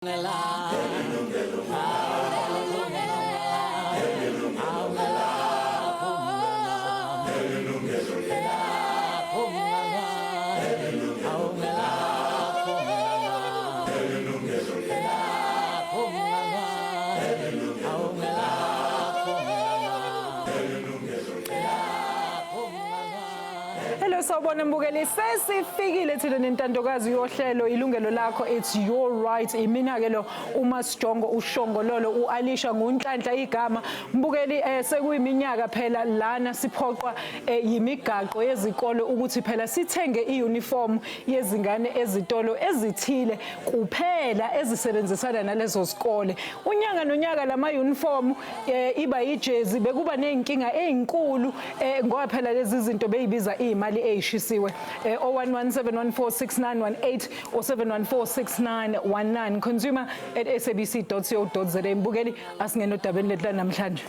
Hello sawubona mbukeli, sesifikile thina nentandokazi yohlelo Yilungelo Lakho. It's your right. Imina ke lo uMasijongo uShongololo uAlisha nguNhlanhla igama mbukeli. Sekuyiminyaka phela lana siphoqwa yimigaqo yezikole ukuthi phela sithenge iuniform yezingane ezitolo ezithile kuphela ezisebenzisana nalezo sikole. Unyaka nonyaka lama uniform iba ijezi bekuba nenkinga ezinkulu ngoba phela lezi zinto beyibiza imali eyishisiwe. 0117146918 or 7146919 consumer@sabc.co.za. Mbukeli asingena odabeni lethu namhlanje.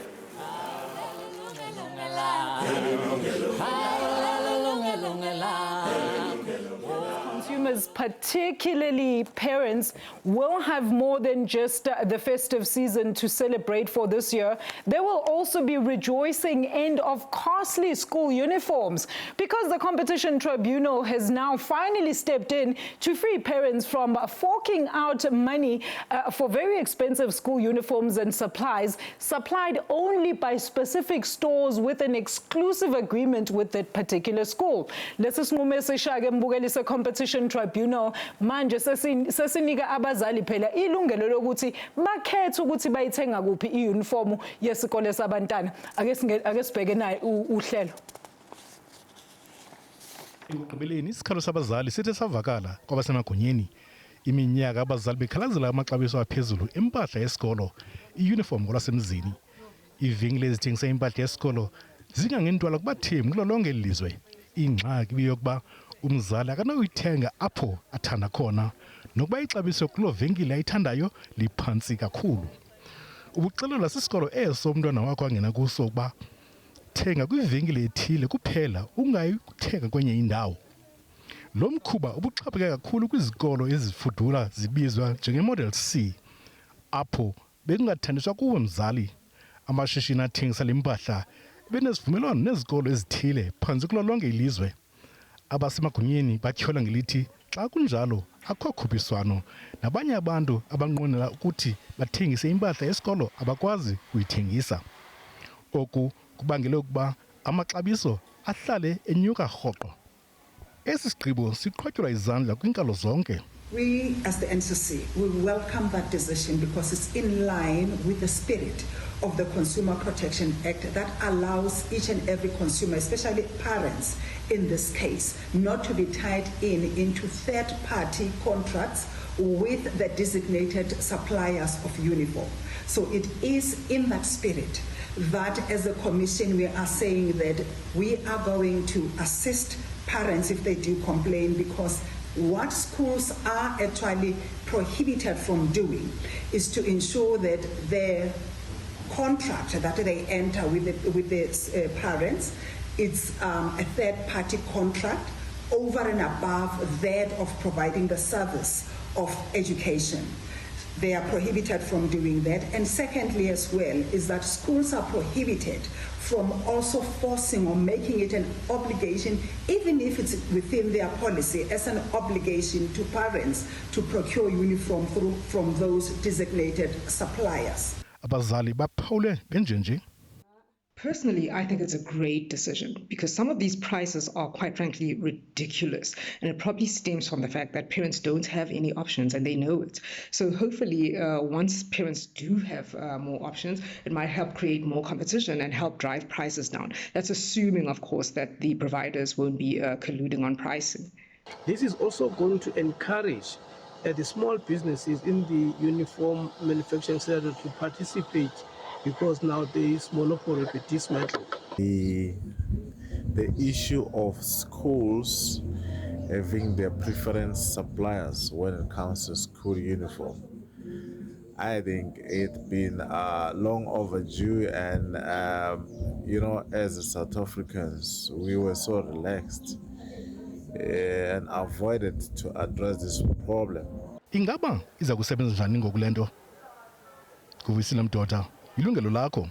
Consumers, particularly parents, will have more than just the festive season to celebrate for this year. They will also be rejoicing end of costly school uniforms because the Competition Tribunal has now finally stepped in to free parents from forking out money for very expensive school uniforms and supplies supplied only by specific stores with an exclusive agreement with that particular school. Lesi sinqumo esishake mbukeli se Competition Tribunal manje sesinika abazali phela ilungelo lokuthi bakhethe ukuthi bayithenga kuphi iuniform yesikole sabantwana. Ake sibheke naye uhlelo. Ekugqibeleni isikhalo sabazali sithe savakala kwabasemagonyeni. Iminyaka abazali bekhalazela amaxabiso aphezulu empahla yesikolo, iuniform ngolasemzini. Ivingi lezithengisa impahla yesikolo zingangentwala kubathembu kulo lonke ilizwe. Ingxaki biyokuba umzali akanoyithenga apho athanda khona nokuba ixabiso kulo venkile ayithandayo liphansi kakhulu. Ubuxelelwa sisikolo eso umntwana wakho angena kuso ukuba thenga kwivenkile ethile kuphela ungayithenga kwenye indawo. Lo mkhuba ubuxhapheke kakhulu kwizikolo ezifudula zibizwa njengemodel C apho bekungathandiswa kuwe mzali. Amashishini athengisa lempahla benesivumelwano nezikolo ezithile phansi kulo lonke ilizwe. Abasemagonyeni batyhola ngelithi xa kunjalo akho khuphiswano nabanye abantu abanqwenela ukuthi bathengise impahla yesikolo abakwazi kuyithengisa. Oku kubangele ukuba amaxabiso ahlale enyuka rhoqo. Esi sigqibo siqhotyelwa izandla kwinkalo zonke. We, as the NCC, we welcome that decision because it's in line with the spirit of the Consumer Protection Act that allows each and every consumer, especially parents in this case, not to be tied into third-party contracts with the designated suppliers of uniform. So it is in that spirit that as a commission we are saying that we are going to assist parents if they do complain, because what schools are actually prohibited from doing is to ensure that their contract that they enter with the parents, it's a third-party contract over and above that of providing the service of education. They are prohibited from doing that. And secondly as well is that schools are prohibited from also forcing or making it an obligation, even if it's within their policy, as an obligation to parents to procure uniform from those designated suppliers. Abazali baphawule ngenjenje. Personally, I think it's a great decision because some of these prices are quite frankly ridiculous, and it probably stems from the fact that parents don't have any options and they know it. So hopefully once parents do have more options, it might help create more competition and help drive prices down. That's assuming, of course, that the providers won't be colluding on pricing. This is also going to encourage the small businesses in the uniform manufacturing sector to participate, because now there is monopoly dismantled. The issue of schools having their preference suppliers when it comes to school uniform, I think it's been long overdue, and as South Africans, we were so relaxed and avoided to address this problem. ingaba iza kusebenza njani ngokulento? Kuvuyisile Mdoda, Yilungelo Lakho.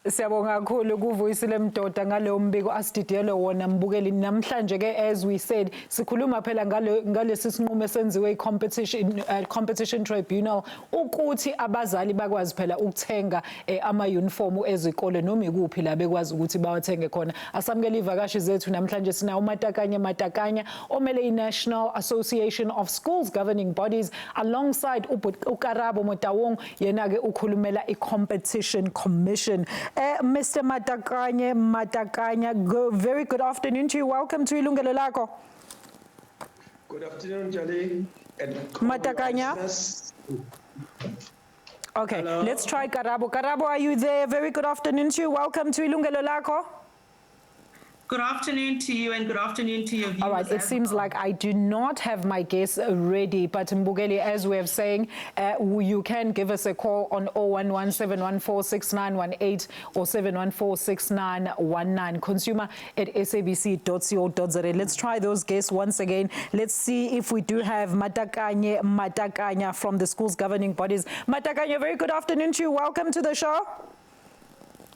Siyabonga kakhulu kuvuyisile Mdoda ngalo mbiko asididiyele wona mbukeli namhlanje ke as we said sikhuluma phela ngalesi sinqumo senziwe competition tribunal ukuthi abazali bakwazi phela ukuthenga ama uniform ezikole noma ikuphi la bekwazi ukuthi bawathenge khona. Asamukele ivakashi zethu namhlanje sina uMatakanya omele iNational Association of Schools Governing Bodies alongside uKarabo Motawong yena ke ukhulumela iCompetition Commission. Mr. Matakanya, very good afternoon to you. Welcome to Yilungelo Lakho. Good afternoon, Jali. Matakanya. Okay, hello. Let's try Karabo. Karabo, are you there? Very good afternoon to you. Welcome to Yilungelo Lakho. Good afternoon to you and good afternoon to your viewers. All right, it seems like I do not have my guests ready, but Mbugeli, as we are saying, you can give us a call on 011-714-6918 or 714-6919, consumer@sabc.co.za. Let's try those guests once again. Let's see if we do have Matakanya from the school's governing bodies. Matakanya, very good afternoon to you. Welcome to the show.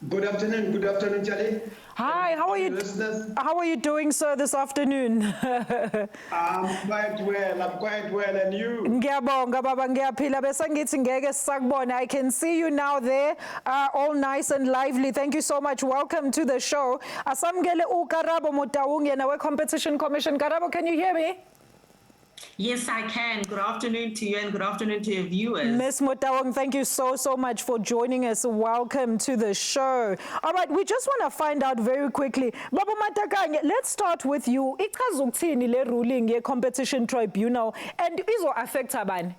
Good afternoon, Charlie. Hi, how are you? Listeners. How are you doing, sir, this afternoon? I'm quite well, and you? Ngiyabonga baba, ngiyaphila bese ngithi ngeke sakubona. I can see you now there, all nice and lively. Thank you so much. Welcome to the show. Asamukele uKarabo Motawong yena we-Competition Commission. Karabo, can you hear me? Yes, I can. Good afternoon to you and good afternoon to your viewers. Ms. Motawong, thank you so much for joining us. Welcome to the show. All right, we just want to find out very quickly. Baba Matakanya, let's start with you. Ichaza ukuthini le ruling ye-Competition Tribunal and izo affect abani?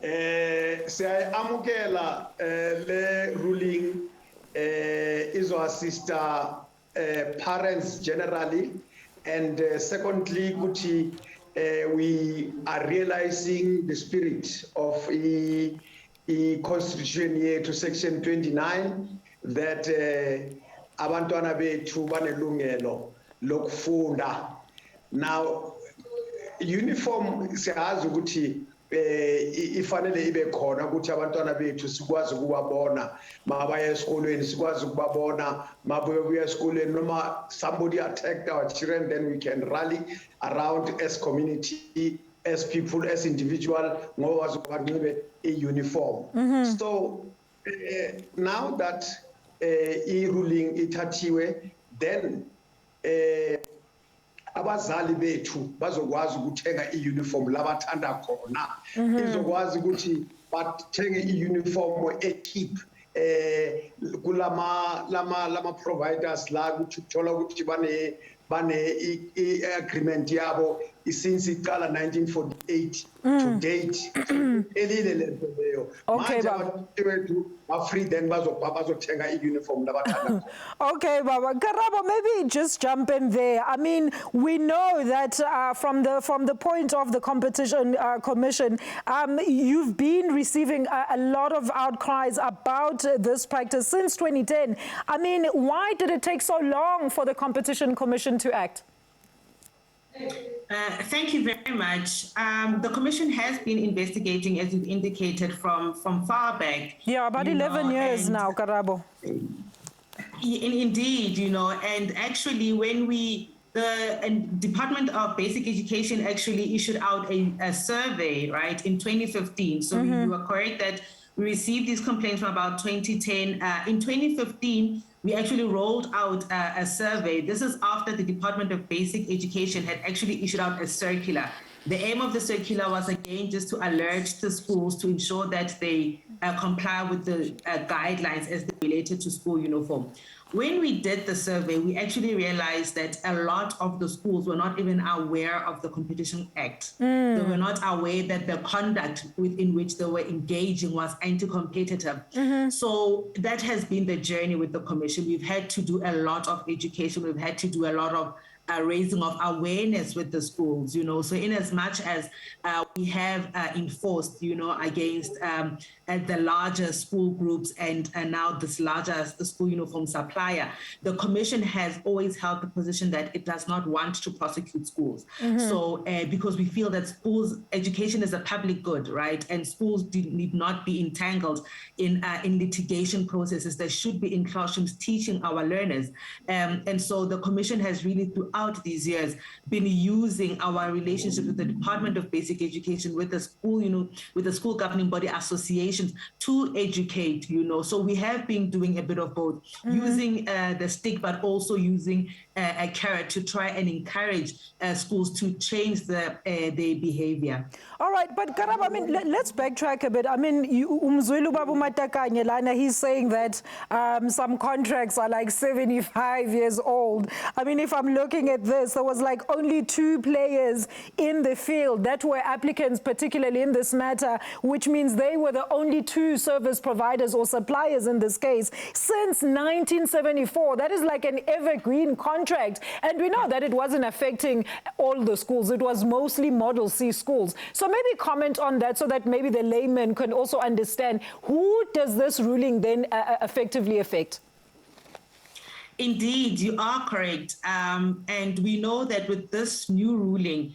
Siyamukela le ruling izo assista parents generally. And secondly, Guti, we are realizing the spirit of the Constitution here to Section 29 that abantwana bethu banelungelo lokufunda. Now, uniform siyazi ukuthi ifanele ibe khona ukuthi abantwana bethu sikwazi ukubabona mabaya esikolweni sikwazi ukubabona mabuya esikolweni noma somebody attacked our children, then we can rally around as community, as people, as individual ngoba zobanxibe uniform. So now that ruling ithathiwe, then abazali bethu bazokwazi ukuthenga iuniform labathanda khona izokwazi ukuthi bathenge iuniform ekeep kulama providers la ukuthi uthola ukuthi bane agreement yabo since iqala 1948 to date elile lento leyo manje abantu bethu free then bazothenga iuniform labathanda. Okay, Baba. Karabo, maybe just jump in there. I mean, we know that from the point of the Competition Commission, you've been receiving a lot of outcries about this practice since 2010. I mean, why did it take so long for the Competition Commission to act? Thank you very much. The Commission has been investigating, as you indicated, from far back. Yeah, about 11 years now, Karabo. Indeed, and actually when the Department of Basic Education actually issued out a survey, right, in 2015. So you are correct that we received these complaints from about 2010. In 2015, we actually rolled out a survey. This is after the Department of Basic Education had actually issued out a circular. The aim of the circular was, again, just to alert the schools to ensure that they comply with the guidelines as they related to school uniform. When we did the survey, we actually realized that a lot of the schools were not even aware of the Competition Act. They were not aware that the conduct in which they were engaging was anti-competitive. So that has been the journey with the Commission. We've had to do a lot of education. We've had to do a lot of raising of awareness with the schools, so in as much as we have enforced, against the larger school groups and now this larger school uniform supplier, the Commission has always held the position that it does not want to prosecute schools. So because we feel that schools, education is a public good, right? And schools need not be entangled in litigation processes. They should be in classrooms teaching our learners. And so the Commission has really throughout these years been using our relationship with the Department of Basic Education, with the school, with the school governing body associations to educate, So we have been doing a bit of both, using the stick, but also using a carrot to try and encourage schools to change their behavior. All right, but Karabo, I mean, let's backtrack a bit. I mean, Umzulu Babu Matakanye Lana, he's saying that some contracts are like 75 years old. I mean, if I'm looking at this, there was like only 2 players in the field that were applicants, particularly in this matter, which means they were the only 2 service providers or suppliers in this case since 1974. That is like an evergreen contract. And we know that it wasn't affecting all the schools. It was mostly Model C schools. So maybe comment on that so that maybe the layman can also understand who does this ruling then effectively affect? Indeed, you are correct. And we know that with this new ruling,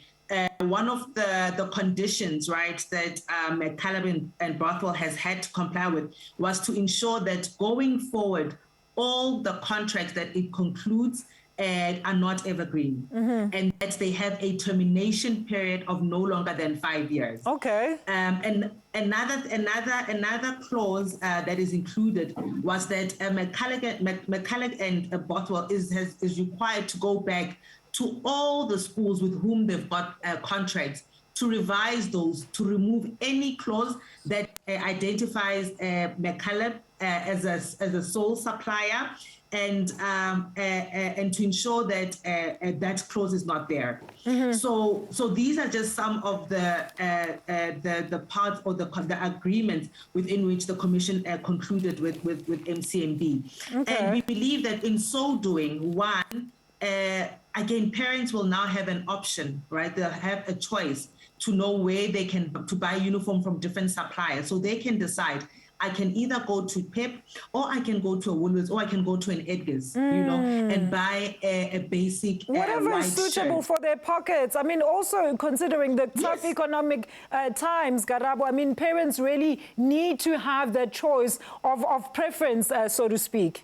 one of the conditions, right, that McCallum and Bothwell has had to comply with was to ensure that going forward, all the contracts that it concludes are not evergreen, and that they have a termination period of no longer than 5 years. Okay. And another clause that is included was that McCulloch and Bothwell is required to go back to all the schools with whom they've got contracts to revise those, to remove any clause that identifies McCulloch as a sole supplier, and to ensure that that clause is not there. So these are just some of the parts or the agreements within which the Commission concluded with MCMB. Okay. And we believe that in so doing, one, again, parents will now have an option, right? They'll have a choice to know where they can to buy uniform from different suppliers. So they can decide, I can either go to PEP, or I can go to a Woolworths, or I can go to an Edgar's, and buy a basic whatever white is suitable shirt. for their pockets. I mean, also considering the tough economic times, Karabo, I mean, parents really need to have that choice of preference, so to speak.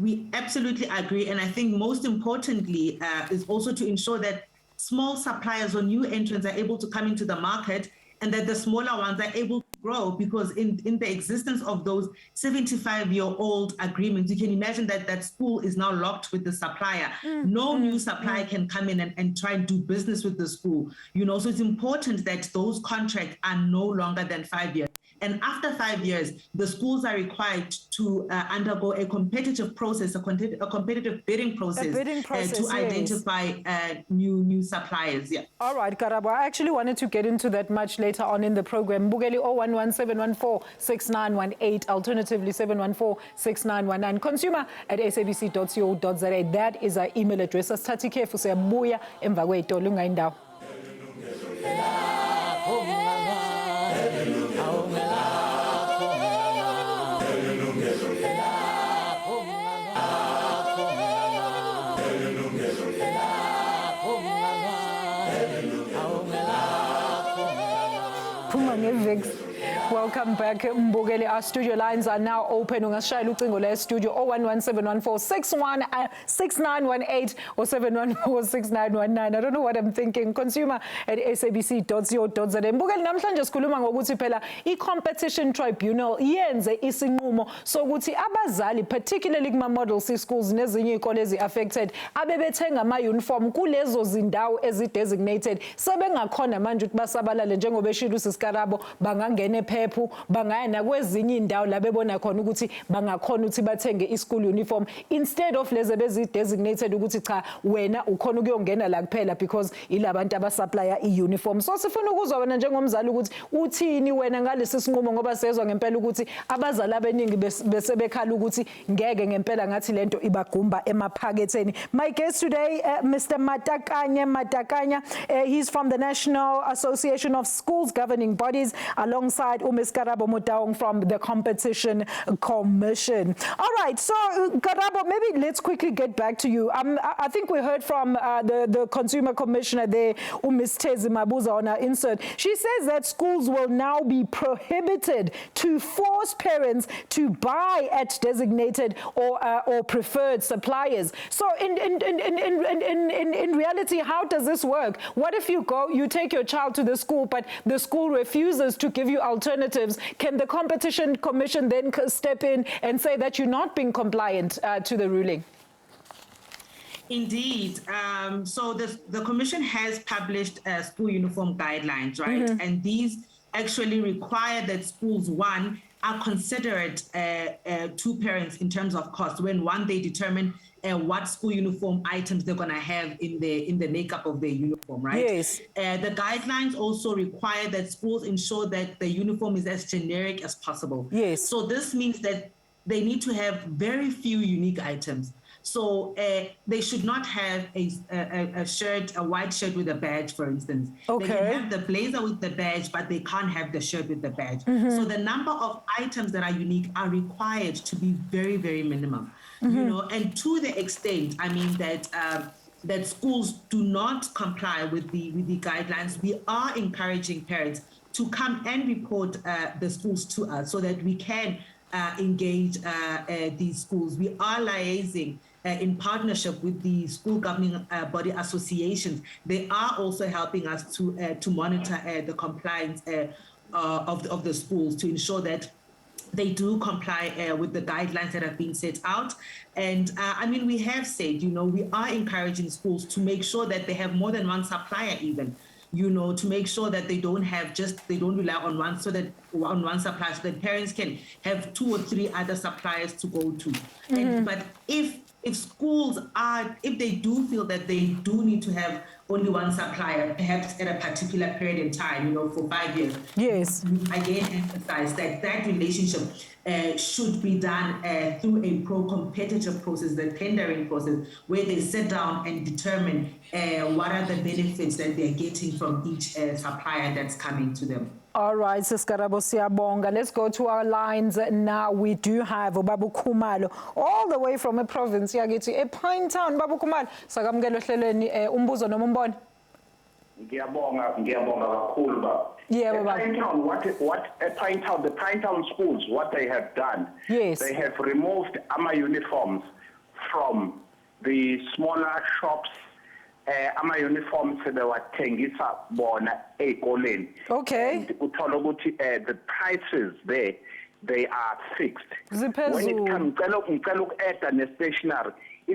We absolutely agree. And I think most importantly is also to ensure that small suppliers or new entrants are able to come into the market, and that the smaller ones are able to grow, because in the existence of those 75-year-old agreements, you can imagine that that school is now locked with the supplier. No new supplier can come in and try and do business with the school. So it's important that those contracts are no longer than 5 years. And after 5 years, the schools are required to undergo a competitive process, a competitive bidding process, to identify new suppliers. Yeah. All right, Karabo. I actually wanted to get into that much later on in the program. Bugeli 011-714-6918, alternatively 714-6919. consumer@sabc.co.za. That is our email address. Asithathe ikhefu siyabuya emva kwetolo ungayindawo. Welcome back, Mbogeli. Our studio lines are now open. Ungashayela ucingo le studio 011-714-6918 or 714-6919. I don't know what I'm thinking. consumer@sabc.co.za. Mbogeli, namhlanje sikhuluma ngokuthi phela i-competition tribunal yenze isinqumo sokuthi abazali, particularly kuma Model C schools nezinye izikole ezi-affected, abebethenga ama-uniform kulezo zindawo ezi-designated sebengakhona manje ukuthi basabalale njengoba eshilo uSisikarabo bangangena PEP bangaya nakwezinye indawo la bebona khona ukuthi bangakhona ukuthi bathenge i-school uniform instead of lezi bezi-designated ukuthi cha wena ukhona ukuyongena la kuphela because ilabantu abasupplya i-uniform. So sifuna ukuzwa wena njengomzali ukuthi uthini wena ngalesi sinqumo ngoba sezwe ngempela ukuthi abazali abaningi bese bekhala ukuthi ngeke ngempela ngathi lento ibagumba emaphaketheni. My guest today, Mr. Matakanya, he's from the National Association of Schools Governing Bodies, alongside Ms. Karabo Motaung from the Competition Commission. All right, so Karabo, maybe let's quickly get back to you. I think we heard from the Consumer Commissioner there, Ms. Tezi Mabuza, on our insert. She says that schools will now be prohibited to force parents to buy at designated or preferred suppliers. So in reality, how does this work? What if you take your child to the school, but the school refuses to give you alternatives? Can the Competition Commission then step in and say that you're not being compliant to the ruling? Indeed. So the Commission has published school uniform guidelines, right? And these actually require that schools, one, are considerate to parents in terms of cost when, one, they determine what school uniform items they're going to have in the makeup of their uniform, right? Yes. The guidelines also require that schools ensure that the uniform is as generic as possible. Yes. So this means that they need to have very few unique items. So they should not have a shirt, a white shirt with a badge, for instance. Okay. They can have the blazer with the badge, but they can't have the shirt with the badge. So the number of items that are unique are required to be very, very minimum. You know, and to the extent, I mean, that schools do not comply with the guidelines, we are encouraging parents to come and report the schools to us so that we can engage these schools. We are liaising in partnership with the school governing body associations. They are also helping us to monitor the compliance of the schools to ensure that they do comply with the guidelines that have been set out. And I mean, we have said, you know, we are encouraging schools to make sure that they have more than one supplier even, you know, to make sure that they don't rely on one supplier, so that parents can have 2 or 3 other suppliers to go to. But if schools if they do feel that they do need to have only one supplier, perhaps at a particular period in time, you know, for 5 years. Yes. Again, emphasize that relationship should be done through a pro-competitive process, the tendering process, where they sit down and determine what are the benefits that they're getting from each supplier that's coming to them. All right, Siskarabo Siyabonga. Let's go to our lines now. We do have Babu Khumalo, all the way from a province. Yagithi, a Pine Town, Babu Khumalo. Sakamgelo hlelweni umbuzo noma umbono. Ngiyabonga kakhulu baba. Yeah, baba. Pine Town, the Pine Town schools, what they have done, yes, they have removed AMA uniforms from the smaller shops. AMA uniforms sebewathengisa bona ezikoleni. Okay. And uthola ukuthi the prices there, they are fixed. When it comes ngicela uku-add ne-stationery.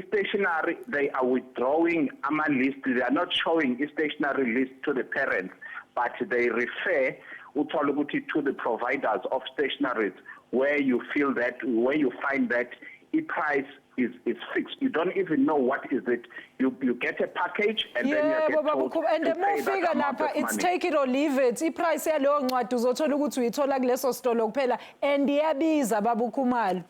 Stationery, they are withdrawing AMA list. They are not showing a stationery list to the parents, but they refer to the providers of stationeries where you find that the price is fixed. You don't even know what is it. You get a package and then you get told and the more figure lapha, it's take it or leave it. The price yaleyo ncwadi uzothola ukuthi uyithola kuleso stolo kuphela and iyabiza Babu Khumalo.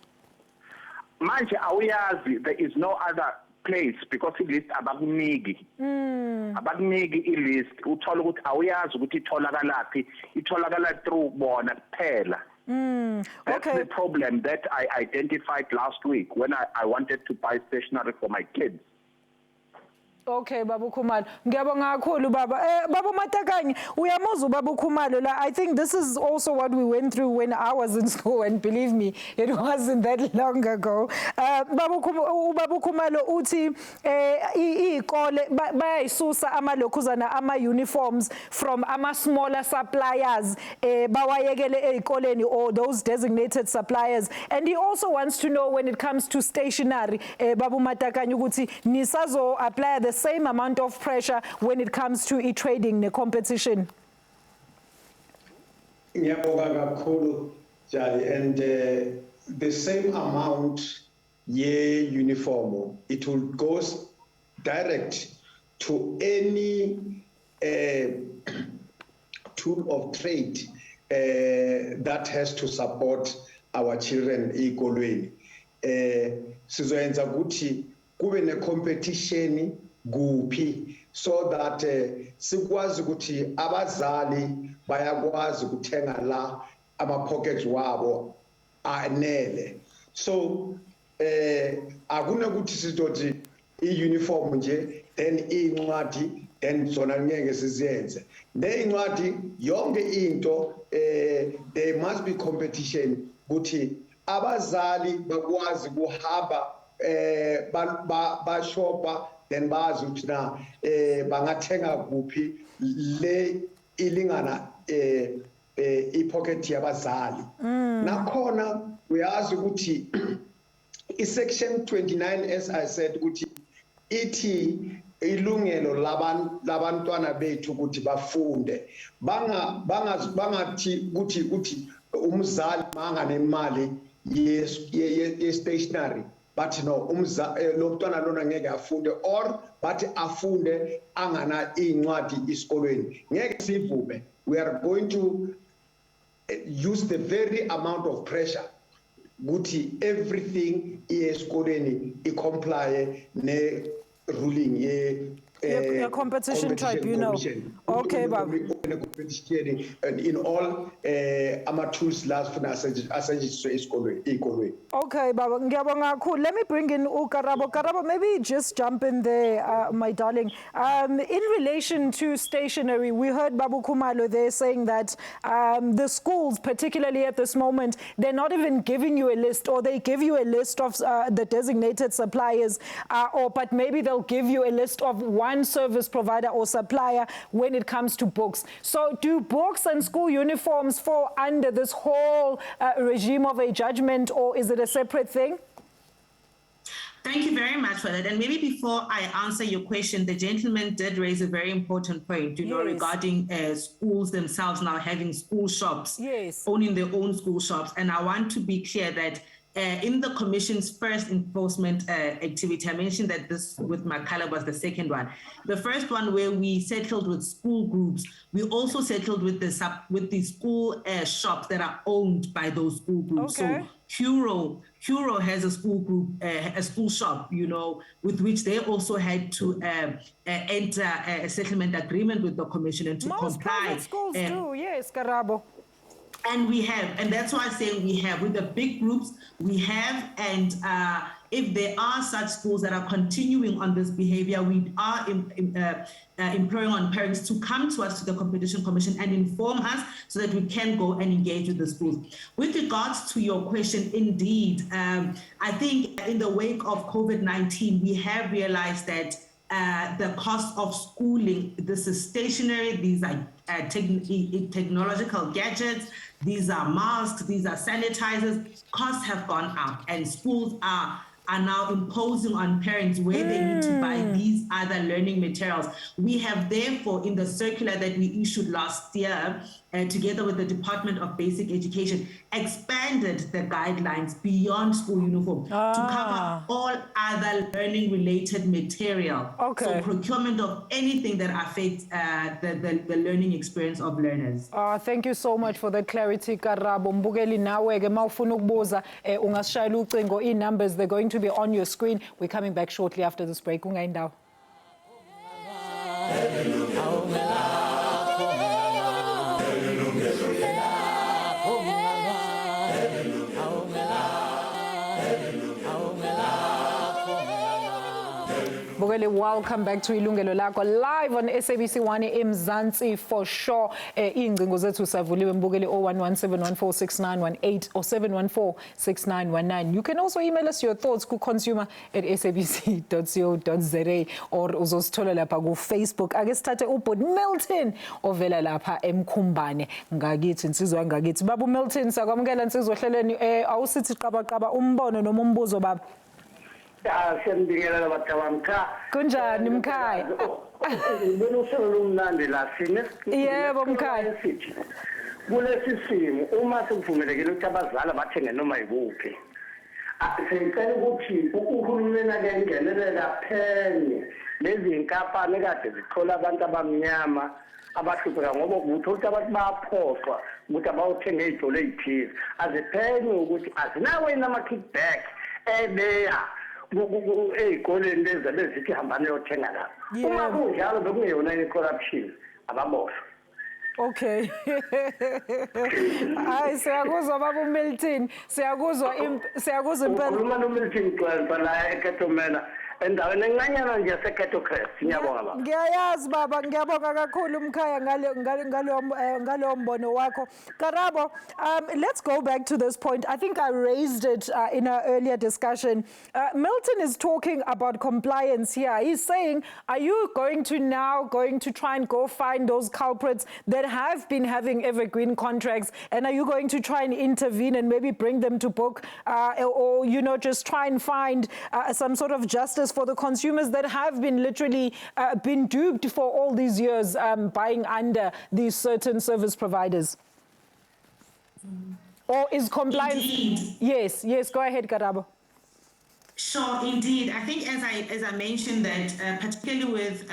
Manje awuyazi, there is no other place because i-list abakuniki. Abakuniki i-list uthola ukuthi awuyazi ukuthi itholakala through bona kuphela. That's the problem that I identified last week when I wanted to buy stationery for my kids. Okay, Babu Khumalo. Ngiyabonga kakhulu baba. Babu Matakanya, uyamuzwa Babu Khumalo la. I think this is also what we went through when I was in school, and believe me, it wasn't that long ago. Babu Khumalo uthi ikole bayayisusa amalokhuzana ama uniforms from ama smaller suppliers bawayekele ezikoleni or those designated suppliers. And he also wants to know when it comes to stationery, Babu Matakanya ukuthi nisazo apply the same amount of pressure when it comes to e-trading, the competition. Ngiyabonga kakhulu Jali, and the same amount uniform, it will go direct to any tool of trade that has to support our children ekolweni. Sizoyenza ukuthi kube ne competition kuphi, so that sikwazi ukuthi abazali bayakwazi ukuthenga la ama pockets wabo anele. So akuna ukuthi sizothi i-uniform nje then incwadi then zona ngeke siziyenze. Neincwadi yonke into there must be competition ukuthi abazali bakwazi kuhamba ba shopa then bazi ukuthi na bangathenga kuphi le ilingana i-pocket yabazali. Nakhona uyazi ukuthi i-section 29, as I said, ukuthi ithi ilungelo labantwana bethu ukuthi bafunde, bangathi ukuthi umzali manga nemali ye-stationary but no lo mntwana lona ngeke afunde, or bathi afunde angana incwadi esikolweni. Ngeke sivume. We are going to use the very amount of pressure ukuthi everything esikolweni comply ne ruling ye competition tribunal. Okay, Baba. And in all ama-tools lafuna asetshenziswe esikolweni. Okay, Baba. Ngiyabonga kakhulu. Let me bring in Karabo. Karabo, maybe just jump in there, my darling. In relation to stationery, we heard Babu Kumalo there saying that the schools, particularly at this moment, they're not even giving you a list, or they give you a list of the designated suppliers, but maybe they'll give you a list of one service provider or supplier when it comes to books. So do books and school uniforms fall under this whole regime of a judgment, or is it a separate thing? Thank you very much for that. And maybe before I answer your question, the gentleman did raise a very important point, regarding schools themselves now having school shops, owning their own school shops. And I want to be clear that in the Commission's first enforcement activity, I mentioned that this with Makala was the second one. The first one where we settled with school groups, we also settled with the school shops that are owned by those school groups. Okay. So Huro has a school group, a school shop, with which they also had to enter a settlement agreement with the Commission and to comply. Most private schools do, yes, Karabo. And we have, and that's why I say we have, with the big groups, we have, and if there are such schools that are continuing on this behavior, we are imploring on parents to come to us, to the Competition Commission, and inform us so that we can go and engage with the schools. With regards to your question, indeed, I think in the wake of COVID-19, we have realized that the cost of schooling, this is stationary, these are technological gadgets, these are masks, these are sanitizers, costs have gone up, and schools are now imposing on parents where they need to buy these other learning materials. We have therefore, in the circular that we issued last year, together with the Department of Basic Education, expanded the guidelines beyond school uniform to cover all other learning-related material. Okay. So procurement of anything that affects the learning experience of learners. Thank you so much for the clarity, Karabo. Mbukeli nawe-ke mawufuna ukubuza ungasishayela ucingo. I-numbers, they're going to be on your screen. We're coming back shortly after this break. Ungayindawo. Welcome back to Yilungelo Lakho, live on SABC 1 eMzansi for sure. Ingcingo zethu savuliwe mbukeli 0117146918 or 7146919. You can also email us your thoughts ku consumer@sabc.co.za or uzosithola lapha ku Facebook. Ake sithathe uBud Milton ovela lapha eMkhumbane ngakithi insizwa ngakithi. Babu Milton, sakwamukela insizwa ohlelweni. Awusithi qaba umbono noma umbuzo baba. Siyambingelela batawamka. Kunjani mkhaya? Ngibona uhlelo lumnandi la sine. Yebo mkhaya. kulesi simo uma sekuvumelekile ukuthi abazali bathenge noma yikuphi sicela ukuthi uhulumeni ake ngenelele aphenye lezi inkampani kade zithola abantu abamnyama abahlupheka ngoba uthola ukuthi abantu bayaphoqwa ukuthi abayothenga izitolo ezithize aziphenye ukuthi azinawo yini ama-kickback ebeya ey'koleni lezi abezithi hambani yothenga lapho uma kunjalo bekungeyona i-corruption ababoshwe. Okay. Hayi siyakuzwa baba Milton, siyakuzwa impela. Ukhuluma noMilton Xwenxa la eKetomela endaweni encanyana nje yaseKetocrest. Ngiyabonga baba. Ngiyayazi baba, ngiyabonga kakhulu umkhaya ngalo mbono wakho. Karabo, let's go back to this point. I think I raised it in our earlier discussion. Milton is talking about compliance here. He's saying, are you going to try and go find those culprits that have been having evergreen contracts, and are you going to try and intervene and maybe bring them to book, or just try and find some sort of justice for the consumers that have been literally been duped for all these years buying under these certain service providers? Or is compliance? Indeed. Yes, go ahead, Karabo. Sure, indeed. I think as I mentioned that, particularly with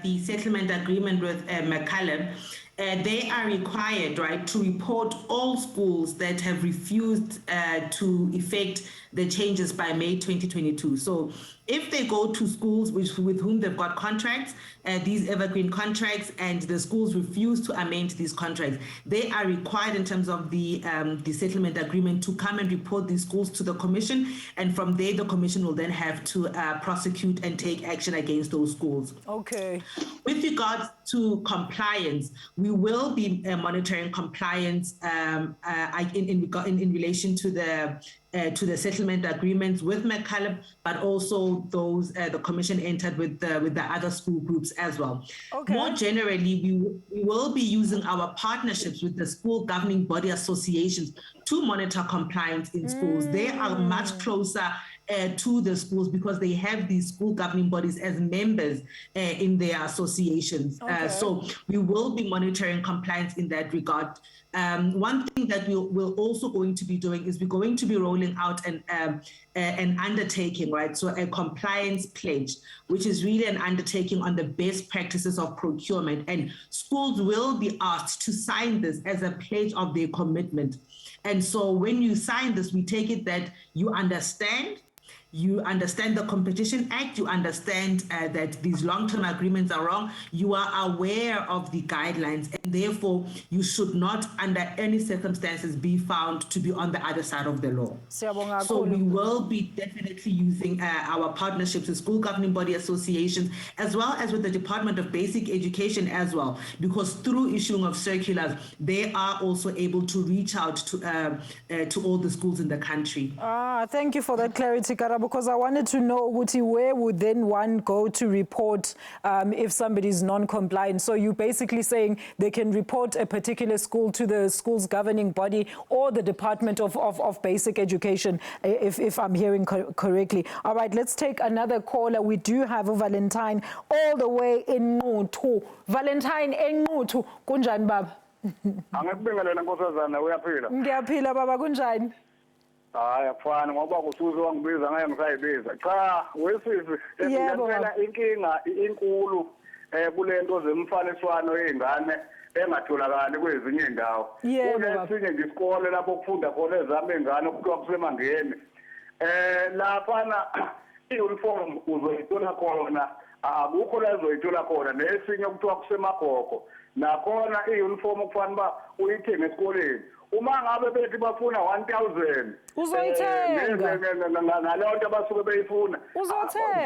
the settlement agreement with McCallum, they are required, right, to report all schools that have refused to effect the changes by May 2022. So if they go to schools with whom they've got contracts, these evergreen contracts, and the schools refuse to amend these contracts, they are required in terms of the settlement agreement to come and report these schools to the commission, and from there the commission will then have to prosecute and take action against those schools. Okay. With regards to compliance, we will be monitoring compliance in relation to the settlement agreements with McCallum, but also those the commission entered with the other school groups as well. Okay. More generally, we will be using our partnerships with the school governing body associations to monitor compliance in schools. They are much closer to the schools because they have these school governing bodies as members in their associations. Okay. So we will be monitoring compliance in that regard. One thing that we're also going to be doing is we're going to be rolling out an undertaking, right? So a compliance pledge, which is really an undertaking on the best practices of procurement. And schools will be asked to sign this as a pledge of their commitment. And so when you sign this, we take it that you understand the Competition Act, you understand that these long-term agreements are wrong, you are aware of the guidelines, and therefore you should not under any circumstances be found to be on the other side of the law. So we will be definitely using our partnerships with school governing body associations, as well as with the Department of Basic Education as well, because through issuing of circulars, they are also able to reach out to all the schools in the country. Thank you for that clarity, Karabo, because I wanted to know, Wuti, where would then one go to report if somebody is non-compliant? So you're basically saying they can report a particular school to the school's governing body or the Department of Basic Education, if I'm hearing correctly. All right, let's take another caller. We do have a Valentine all the way in Ngutu. Valentine in Ngutu. Kunjani baba? Angikubingelela nkosazana uyaphila. Ngiyaphila baba, kunjani? Hayi afana ngoba kusuze wangibiza ngaye ngisayibiza. Cha, wesizwe ngempela inkinga inkulu kulento zemfaniswano yezingane engatholakali kwezinye indawo. Kunesinye nje isikole lapho kufunda khona ezami izingane okuthiwa kusemangeni. Laphana iuniform uzoyithola khona, akukho la uzoyithola khona, nesinye okuthiwa kusemagogo. Nakhona iuniform okufanele uba uyithenge esikoleni. Uma ngabe bethi bafuna 1000 uzoyithenga ngaleyo nto abasuke beyifuna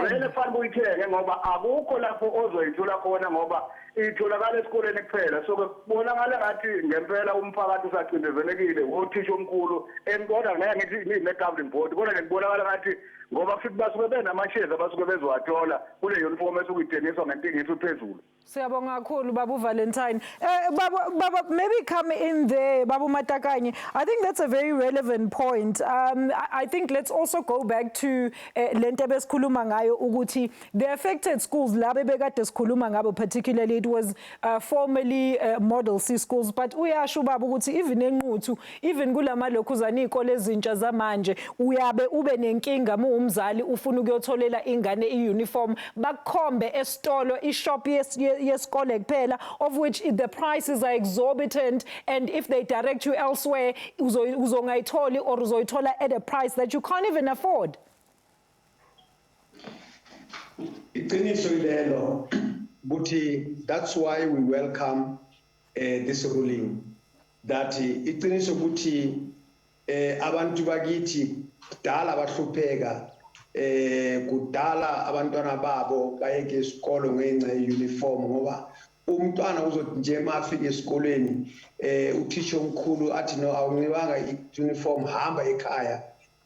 vele fanele uyithenge ngoba akukho lapho ozoyithola khona ngoba itholakala esikoleni kuphela. So kubonakala ngathi ngempela umphakathi usacindezelekile othisha omkhulu kodwa ngeke ngithi ne-governing board kodwa ngibonakala ngathi ngoba futhi basuke benamashezi abasuke bezowathola kule uniform esuke ithengiswa ngentengiso phezulu. Siyabonga kakhulu Babu Valentine. Baba, maybe come in there, Babu Matakanye. I think that's a very relevant point. I think let's also go back to lento besikhuluma ngayo ukuthi the affected schools labe bekade sikhuluma ngabo, particularly it was formerly Model C schools, but uyasho baba ukuthi even enquthu, even kulama lokhuzana izikole ezintsha zamanje uyabe ube nenkinga umzali ufuna ukuyotholela ingane iuniform bakukhombe esitolo ishop yesikole kuphela, of which the prices are exorbitant, and if they direct you elsewhere uzongayitholi or uzoyithola at a price that you can't even afford. Iqiniso lelo buthi that's why we welcome this ruling, that iqiniso buthi abantu bakithi kudala bahlupheka kudala abantwana babo bayeke isikolo ngenxa yeuniform ngoba umntwana uzothi nje mafika esikolweni uthisha omkhulu athi no awunxiwanga iuniform hamba ekhaya,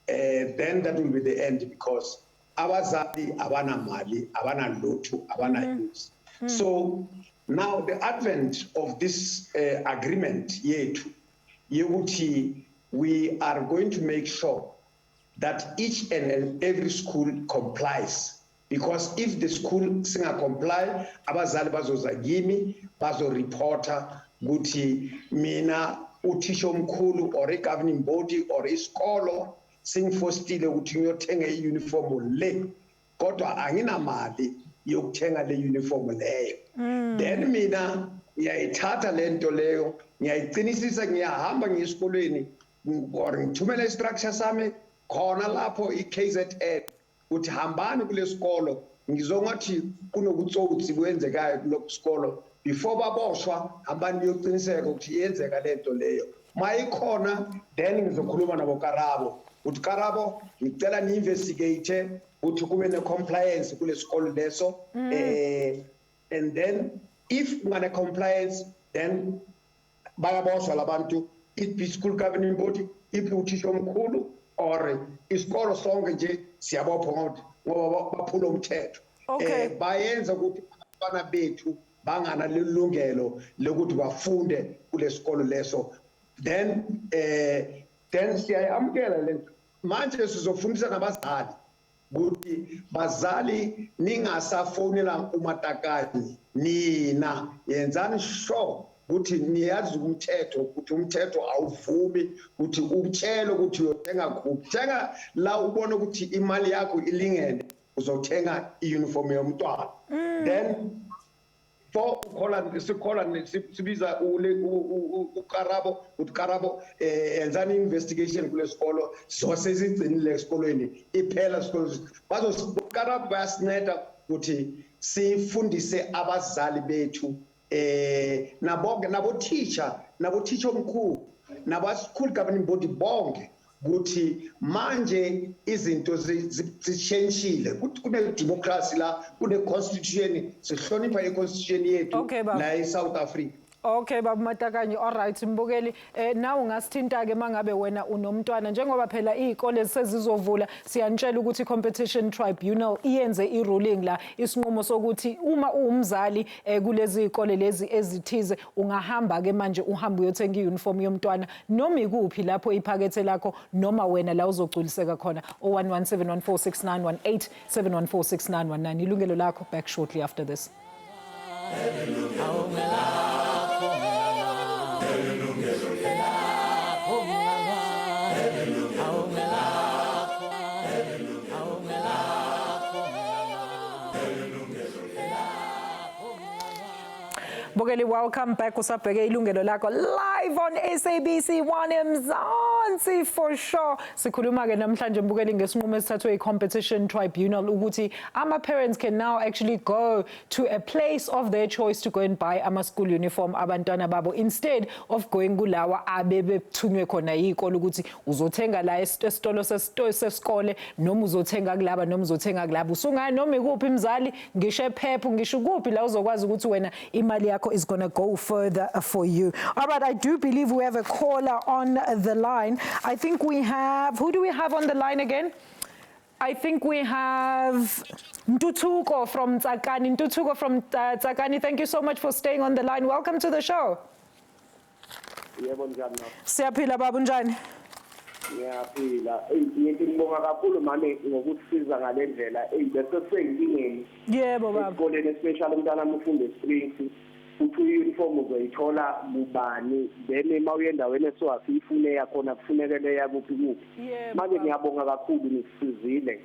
then that will be the end, because abazali abana mali abana lutho abana use. So now the advent of this agreement yethu yokuthi we are going to make sure that each and every school complies, because if the school singa comply abazali bazoza kimi bazoreporta ukuthi mina uthisha omkhulu or governing body or isikolo singifostile ukuthi ngiyothenga iuniform le kodwa anginamali yokuthenga le uniform leyo. Then mina ngiyayithatha lento leyo ngiyayiqinisisa ngiyahamba ngiyesikolweni or ngithumela istructure sami khona lapho iKZN uthi hambani kule sikolo ngizongathi kunokutsotsi kwenzekayo kuloko sikolo before baboshwa hambani niyoqiniseka ukuthi yenzeka lento leyo mayikhona, then ngizokhuluma nabo Karabo uthi Karabo ngicela ni-investigate ukuthi kube ne-compliance kule sikolo leso, and then if kungane compliance then bayaboshwa labantu, it school governing body, if uthisha omkhulu or isikolo sonke nje siyabopha ngoba baphula umthetho. Bayenza ukuthi abantwana bethu bangana lelungelo lokuthi bafunde kule sikolo leso, then siyayamkela lento manje sizofundisa nabazali ukuthi bazali ningasafonela umatakani, nina yenzani sure ukuthi niyazi umthetho ukuthi umthetho awuvumi ukuthi utshele ukuthi uyothenga kuphi, thenga la ubona ukuthi imali yakho ilingene uzothenga iuniform yomntwana. Then for sikhola sibiza uKarabo uthi Karabo yenzani investigation kule sikolo sosezigcinile esikolweni iphela isikolo bazoKarabo bayasineda ukuthi sifundise abazali bethu nabo teacher omkhulu naba school governing body bonke ukuthi manje izinto zichenjile, kune democracy la, kune constitution, sihlonipha iconstitution yethu la eSouth Africa. Okay baba Matakane, all right Mbukeli, na ungasithinta ke mangabe wena unomntwana njengoba phela izikole sezizovula siyanitshela ukuthi competition tribunal iyenze iruling la isinqumo sokuthi uma uwumzali kulezi izikole lezi ezithize ungahamba ke manje uhamba uyothenga iuniform yomntwana noma ikuphi lapho iphakethe lakho noma wena la uzogculiseka khona. 0117146918 7146919 Yilungelo Lakho, back shortly after this. Mbukeli, welcome back. Usabheke Yilungelo Lakho live on SABC 1 Mzansi for sure. Sikhuluma ke namhlanje Mbukeli ngesinqumo esithathwe iCompetition Tribunal ukuthi ama-parents can now actually go to a place of their choice to go and buy ama-school uniform abantwana babo instead of going kulawa abebethunywe khona yikolo ukuthi uzothenga la esitolo sesikole noma uzothenga kulaba noma uzothenga kulaba. Usungani noma ikuphi imzali ngisho ephepha ngisho kuphi la uzokwazi ukuthi wena imali yakho is going to go further for you. All right, I do believe we have a caller on the line. I think we have, who do we have on the line again? I think we have Ntutuko from Tsakani. Ntutuko from Tsakani, thank you so much for staying on the line. Welcome to the show. Siyaphila baba unjani? Ngiyaphila. Ngibonga kakhulu mami ngokusiza ngalendlela bese sengingeni. Yebo baba. Esikoleni especially umntana ufunda eSprings uthi uniform uzoyithola bubani then mawuye endaweni esiwasifune yakhona kufunekele yakuphi kuphi manje ngiyabonga kakhulu nisizile.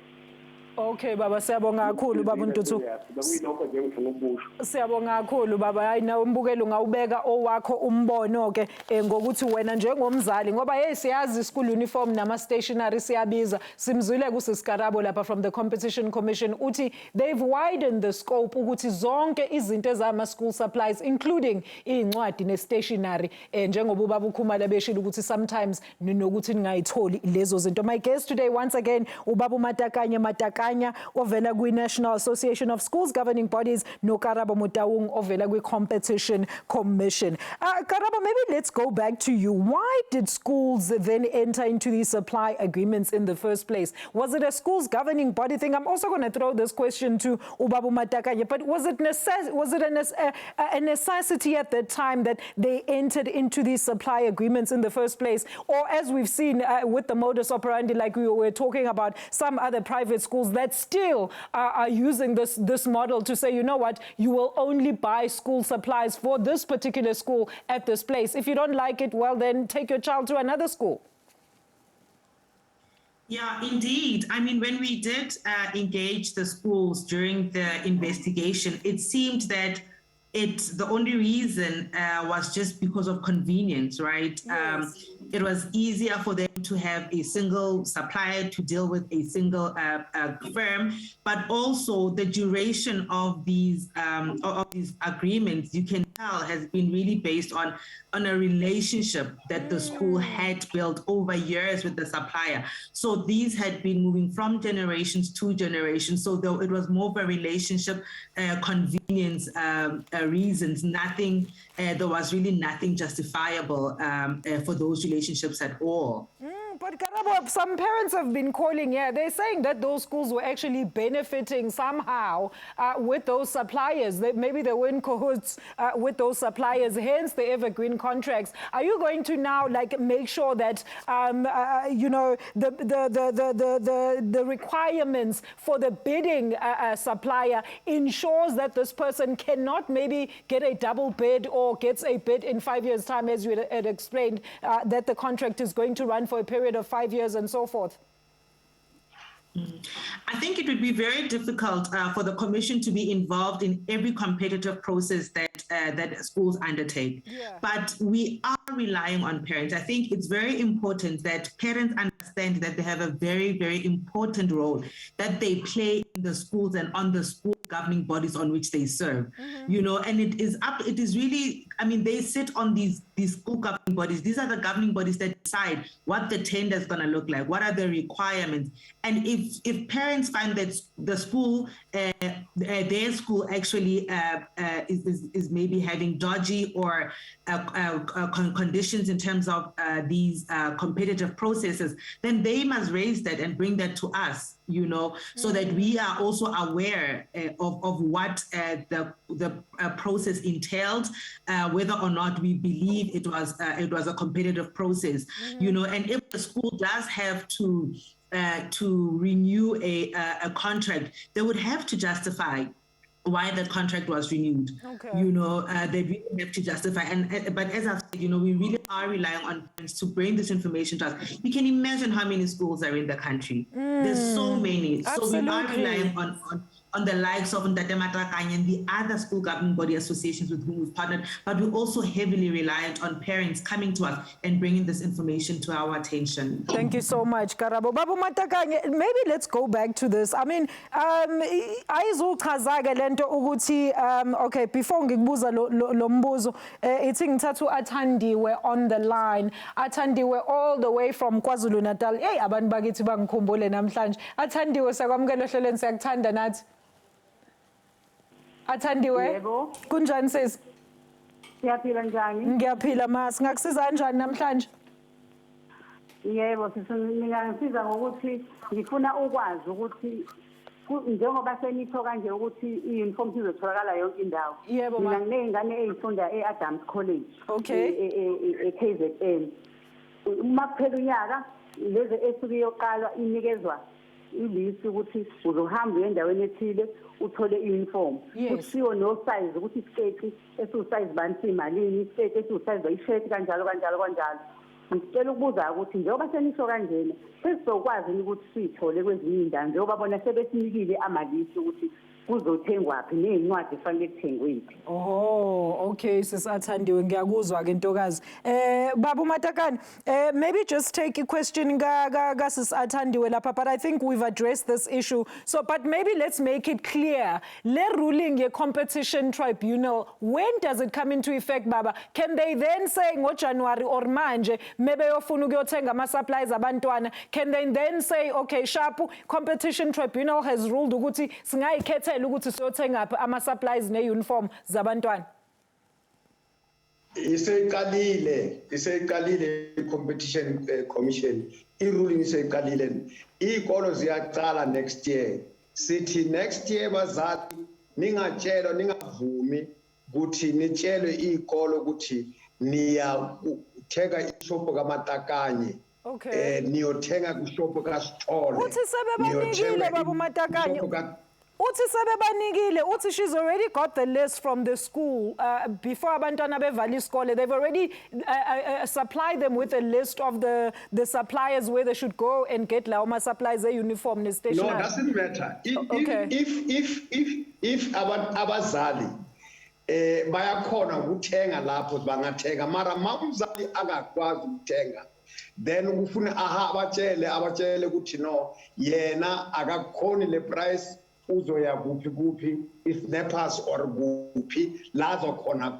Okay baba siyabonga kakhulu baba Ntuthu. Bekuyilokho nje ngifuna ukusho. Siyabonga kakhulu baba hayi na umbukelo ungawubeka owakho umbono ke ngokuthi wena njengomzali ngoba hey siyazi school uniform nama stationery siyabiza simzwile kuSisikarabo lapha from the Competition Commission uthi they've widened the scope ukuthi zonke izinto ezama school supplies including incwadi ne stationery njengoba ubaba ukhumala beshilo ukuthi sometimes nokuthi ningayitholi lezo zinto. My guest today once again ubaba Matakanya ovela kwi-National Association of Schools Governing Bodies noKarabo Mutaung ovela kwi-Competition Commission. Karabo, maybe let's go back to you. Why did schools then enter into these supply agreements in the first place? Was it a schools governing body thing? I'm also going to throw this question to Ubabu Matakanya, but was it a necessity at the time that they entered into these supply agreements in the first place? Or as we've seen with the modus operandi like we were talking about, some other private schools that still are using this model to say, you know what, you will only buy school supplies for this particular school at this place. If you don't like it, well, then take your child to another school. Yeah, indeed. I mean, when we did engage the schools during the investigation, it seemed that the only reason was just because of convenience, right? Yes. It was easier for them to have a single supplier to deal with a single firm, but also the duration of these agreements, you can tell, has been really based on a relationship that the school had built over years with the supplier. So these had been moving from generations to generations. So though it was more of a relationship, convenience reasons, nothing. There was really nothing justifiable for those relationships at all. But Karabo, some parents have been calling, they're saying that those schools were actually benefiting somehow with those suppliers. Maybe they were in cahoots with those suppliers, hence the evergreen contracts. Are you going to now make sure that the requirements for the bidding supplier ensures that this person cannot maybe get a double bid or gets a bid in 5 years' time, as you had explained, that the contract is going to run for a period of 5 years and so forth? I think it would be very difficult for the commission to be involved in every competitive process that schools undertake. Yeah. But we are relying on parents. I think it's very important that parents understand that they have a very, very important role that they play in the schools and on the school governing bodies on which they serve. And it is really, I mean, they sit on these school governing bodies. These are the governing bodies that decide what the tender is going to look like, what are the requirements. And if parents find that the school, their school actually is maybe having dodgy or conditions in terms of these competitive processes, then they must raise that and bring that to us, so that we are also aware of what the process entailed, whether or not we believe it was a competitive process, and if the school does have to renew a contract, they would have to justify why the contract was renewed. Okay. They really have to justify. But as I've said, we really are relying on parents to bring this information to us. You can imagine how many schools are in the country. There's so many. Absolutely. So we are relying on the likes of Ntate Matakanya and the other school governing body associations with whom we've partnered, but we're also heavily reliant on parents coming to us and bringing this information to our attention. Thank you so much, Karabo. Babu Matakanya, maybe let's go back to this. I mean, ayizuchaza-ke lento ukuthi okay, before ngikubuza lo mbuzo, ithi ngithathu Athandiwe on the line. Athandiwe all the way from KwaZulu Natal. Hey, abantu bakithi bangikhumbule namhlanje. Athandiwe sakwamukela ohlelweni, siyakuthanda nathi. Athandiwe? Yebo. Kunjani sis? Siyaphila njani? Ngiyaphila ma, singakusiza kanjani namhlanje? Yebo, ngisiza ngokuthi ngifuna ukwazi ukuthi njengoba senitho kanje ukuthi i-uniform izotholakala yonke indawo. Yebo ma. Mina ngineyingane ezifunda e-Adams College. Okay. E-KZN. Uma kuphela unyaka lezi esuke yoqalwa inikezwa ilisi ukuthi uzohamba endaweni ethile uthole i-uniform kuthiwo no-size ukuthi isiketi esiwu-size bantu imalini isiketi esiwu-size bayishethi kanjalo ngicela ukubuza ukuthi njengoba senisho kanjena sesizokwazi ukuthi siyithole kwezinye iy'ndawo njengoba bona sebesinikile amalisi ukuthi kuzothengwaphi ney'ncwadi efanele kuthengwephi. Okay, sisathandiwe ngiyakuzwa ke ntokazi. Baba Matakane, maybe just take a question ga sisathandiwe lapha, but I think we've addressed this issue. So but maybe let's make it clear. Le ruling ye competition tribunal, when does it come into effect, Baba? Can they then say ngo January or manje maybe yofuna ukuyothenga ama supplies abantwana? Can they then say okay, sharp competition tribunal has ruled ukuthi singayikhethela ukuthi siyothenga ama supplies ne uniform zabantwana? Iseyiqalile competition commission iruling iseyiqalile izikolo ziyaqala next year sithi next year bazali ningatshelwa ningavumi ukuthi nitshelwe izikolo ukuthi niya uthenga ishopo kaMatakanye niyothenga kushopo kaSithole uthi sebebanikile Baba Matakanye uthi sebebanikile uthi she's already got the list from the school before abantwana bevala isikole. They've already supplied them with a list of the suppliers where they should go and get lauma supplies, a uniform, and stationery. No, it doesn't matter. If abazali bayakhona ukuthenga lapho bangathenga mara mamzali akakwazi ukuthenga then ufuna abatshele ukuthi no yena akakhoni le price uzoya kuphi isnappers or kuphi lazo khona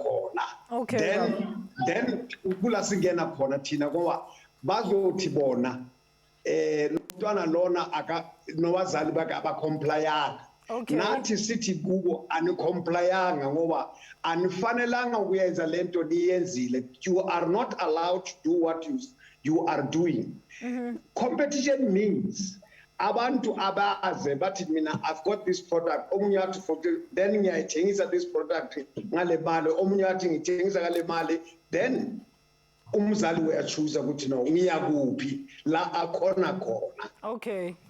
then kula singena khona thina ngoba bazothi bona nomntwana lona nobazali bakhe abacomplyanga nathi sithi kubo anicomplyanga ngoba anifanelanga ukuyenza lento niyenzile. You are not allowed to do what you are doing. Competition means abantu abaze bathi mina I've got this product omunye wathi then ngiyayithengisa this product ngale mali omunye wathi ngithengisa ngale mali then umzali uyachoose ukuthi no ngiya kuphi la akhona khona.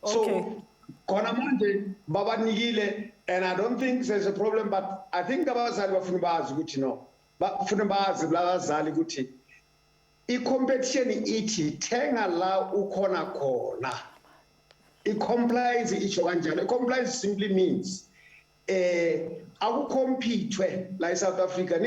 So khona manje babanikile and I don't think there's a problem, but I think abazali bafuna bazi ukuthi no bafuna bazi labazali ukuthi i-competition ithi thenga la ukhona khona. I-compliance isho kanjalo. I-compliance simply means akucompete like South Africa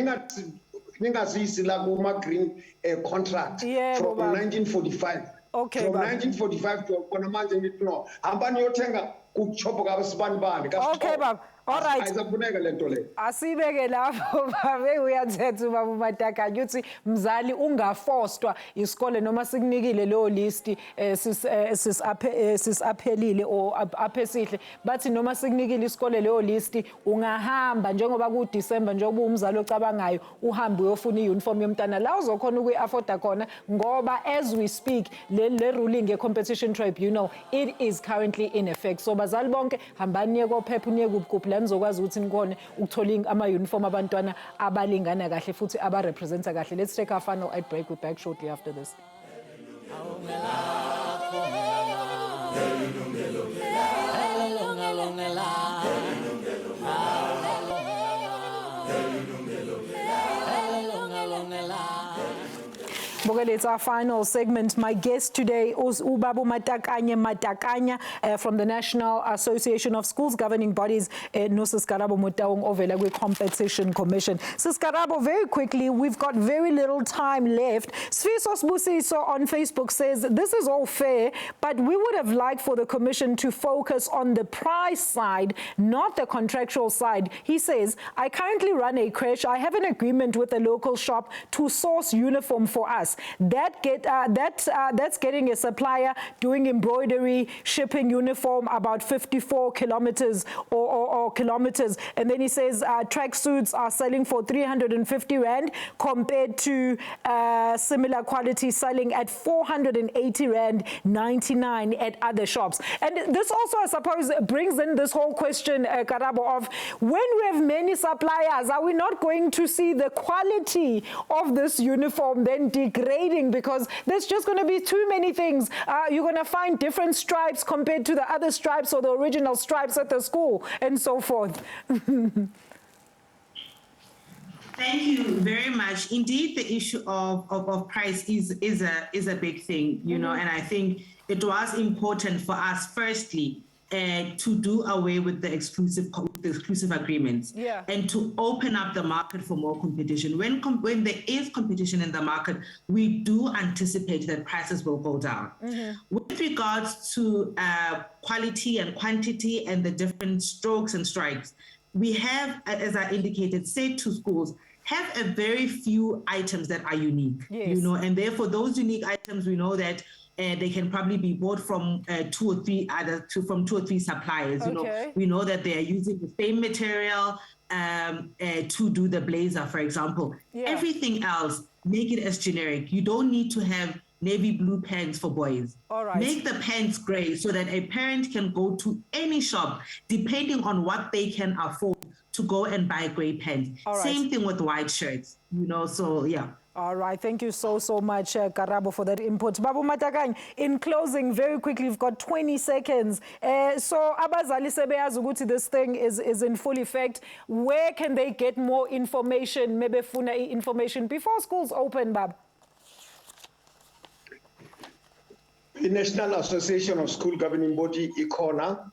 ningazisi la kuma-green contract from 1945. From 1945 to khona manje ngithi no hamba niyothenga kushopho kabasibanibani Baba. All right. Asibeke lapho babe uyathetha Baba Matakane uthi mzali ungaforcedwa isikole noma sikunikile lo list sisaphelile or aphesihle bathi noma sikunikile isikole lo list ungahamba njengoba ku December njengoba umzali ocabangayo uhambe uyofuna iuniform yomntana la uzokhona ukuyi-afforda khona ngoba as we speak le ruling ye competition tribunal it is currently in effect. So bazali bonke hambani niye kophepha niye kuphi nizokwazi ukuthi nikone ukuthola ama-uniform abantwana abalingana kahle futhi aba-representa kahle. Let's take our final ad break. We're back shortly after this. It's our final segment. My guest today is Ubaba Matakane from the National Association of Schools Governing Bodies, no Siskarabo Mutaung Ovela Competition Commission. Siskarabo, very quickly, we've got very little time left. Sfisos Busiso on Facebook says, this is all fair, but we would have liked for the commission to focus on the price side, not the contractual side. He says, I currently run a creche. I have an agreement with a local shop to source uniform for us. That's getting a supplier doing embroidery, shipping uniform about 54 kilometers or kilometers. And then he says track suits are selling for 350 Rand compared to similar quality selling at 480 Rand 99 at other shops. And this also, I suppose, brings in this whole question, Karabo, of when we have many suppliers, are we not going to see the quality of this uniform then degrade grading because there's just going to be too many things. You're going to find different stripes compared to the other stripes or the original stripes at the school and so forth. Thank you very much. Indeed, the issue of price is a big thing, you know, and I think it was important for us, firstly, to do away with the exclusive agreements and to open up the market for more competition. When there is competition in the market, we do anticipate that prices will go down. With regards to quality and quantity and the different strokes and stripes, we have, as I indicated, said to schools, have a very few items that are unique, you know, and therefore those unique items, we know that they can probably be bought from two or three suppliers. You know, we know that they are using the same material to do the blazer, for example. Everything else, make it as generic. You don't need to have navy blue pants for boys. Make the pants gray so that a parent can go to any shop, depending on what they can afford, to go and buy gray pants. Same thing with white shirts, you know, so yeah. All right, thank you so much, Karabo, for that input. Babu Matakane, in closing, very quickly, we've got 20 seconds. So, abazali sebeyazi ukuthi this thing is in full effect. Where can they get more information, maybe funa information before schools open, Bab? The National Association of School Governing Body, ICONA,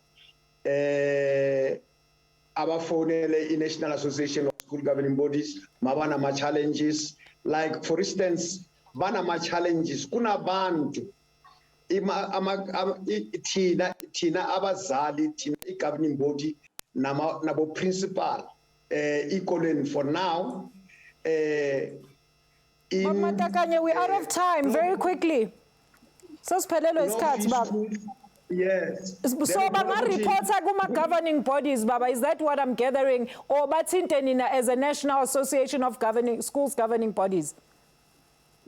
abafonele the National Association of School Governing Bodies, mabana ma challenges. Like, for instance, banama challenges, kuna bantu, tina abazali, tina governing body, nabo principal, equaling for now. Matakane, we're out of time, very quickly. So, spelelo iskhathi, Baba. Yes. So, banga reports kuma governing bodies, Baba. Is that what I'm gathering? Or bathintenina as a National Association of Schools Governing Bodies?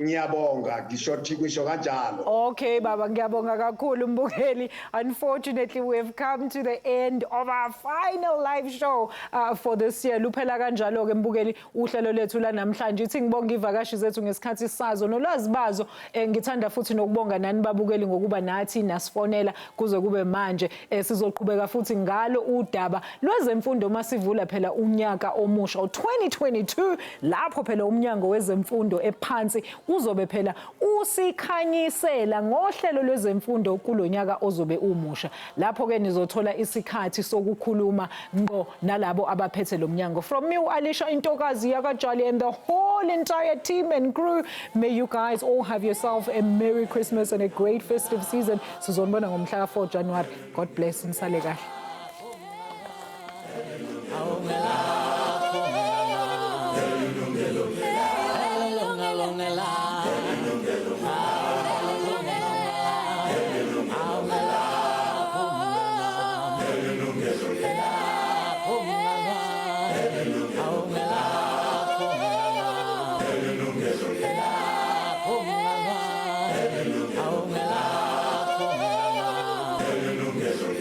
Ngiyabonga, ngisho kanjalo. Okay, Baba, ngiyabonga kakhulu Mbukeli. Unfortunately, we've come to the end of our final live show for this year. Luphela kanjalo ke Mbukeli uhlelo lethu la namhlanje. Ithi ngibonga ivakashi zethu ngesikhathi sazo nolwazi bazo. Ngithanda futhi nokubonga nani babukeli ngokuba nathi nasifonela kuze kube manje. Sizoqhubeka futhi ngalo udaba lwezemfundo masivula phela unyaka omusha u2022 lapho phela umnyango wezemfundo ephansi uzobe phela usikhanyisela ngohlelo lwezemfundo kulonyaka ozobe umusha. Lapho ke nizothola isikhathi sokukhuluma ngo nalabo abaphethe lo mnyango. From me, Alisha Intokazi Yakajali and the whole entire team and crew, may you guys all have yourself a Merry Christmas and a great festive season. Sizonibona ngomhla 4 January. God bless. Nisale kahle.